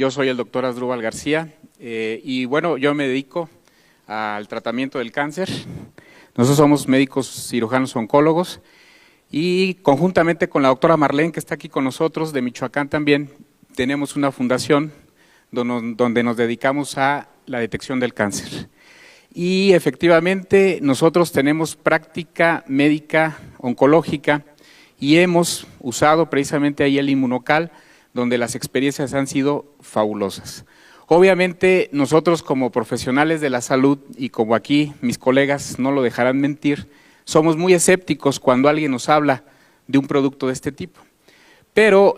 Yo soy el doctor Asdrúbal García y bueno, yo me dedico al tratamiento del cáncer. Nosotros somos médicos cirujanos oncólogos y conjuntamente con la doctora Marlene, que está aquí con nosotros, de Michoacán también, tenemos una fundación donde nos dedicamos a la detección del cáncer. Y efectivamente nosotros tenemos práctica médica oncológica y hemos usado precisamente ahí el Inmunocal, donde las experiencias han sido fabulosas. Obviamente nosotros como profesionales de la salud y como aquí mis colegas no lo dejarán mentir, somos muy escépticos cuando alguien nos habla de un producto de este tipo. Pero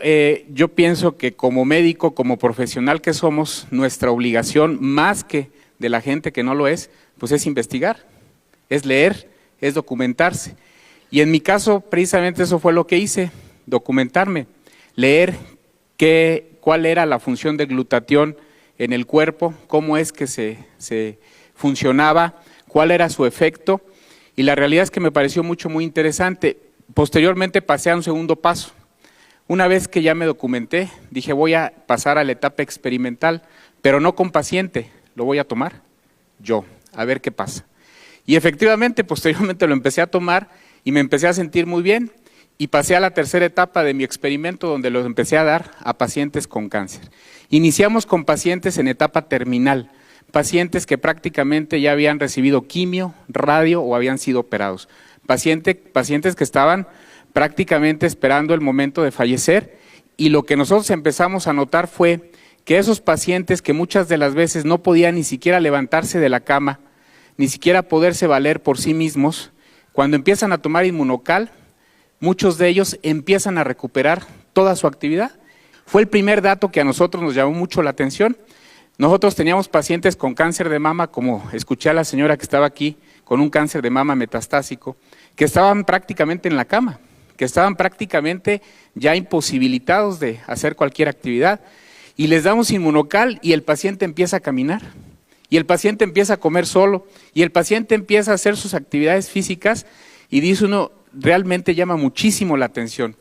yo pienso que como médico, como profesional que somos, nuestra obligación, más que de la gente que no lo es, pues es investigar, es leer, es documentarse. Y en mi caso, precisamente eso fue lo que hice, documentarme, leer cuál era la función del glutatión en el cuerpo, cómo es que se funcionaba, cuál era su efecto, y la realidad es que me pareció muy interesante. Posteriormente pasé a un segundo paso. Una vez que ya me documenté, dije voy a pasar a la etapa experimental, pero no con paciente, lo voy a tomar yo, a ver qué pasa. Y efectivamente, posteriormente lo empecé a tomar y me empecé a sentir muy bien y pasé a la tercera etapa de mi experimento donde lo empecé a dar a pacientes con cáncer. Iniciamos con pacientes en etapa terminal, pacientes que prácticamente ya habían recibido quimio, radio o habían sido operados, pacientes que estaban prácticamente esperando el momento de fallecer, y lo que nosotros empezamos a notar fue que esos pacientes que muchas de las veces no podían ni siquiera levantarse de la cama, ni siquiera poderse valer por sí mismos, cuando empiezan a tomar Inmunocal, muchos de ellos empiezan a recuperar toda su actividad. Fue el primer dato que a nosotros nos llamó mucho la atención. Nosotros teníamos pacientes con cáncer de mama, como escuché a la señora que estaba aquí, con un cáncer de mama metastásico, que estaban prácticamente en la cama, que estaban prácticamente ya imposibilitados de hacer cualquier actividad, y les damos Inmunocal y el paciente empieza a caminar, y el paciente empieza a comer solo, y el paciente empieza a hacer sus actividades físicas, y dice uno, realmente llama muchísimo la atención.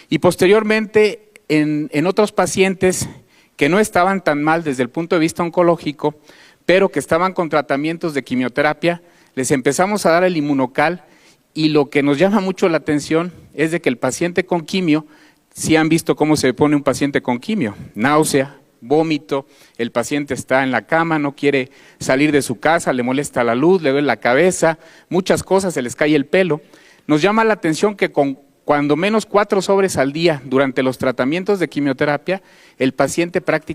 Y posteriormente, en otros pacientes que no estaban tan mal desde el punto de vista oncológico, pero que estaban con tratamientos de quimioterapia, les empezamos a dar el Inmunocal, y lo que nos llama mucho la atención es de que el paciente con quimio, si han visto cómo se pone un paciente con quimio, náusea, vómito, el paciente está en la cama, no quiere salir de su casa, le molesta la luz, le duele la cabeza, muchas cosas, se les cae el pelo. Nos llama la atención que con cuando menos 4 sobres al día durante los tratamientos de quimioterapia, el paciente prácticamente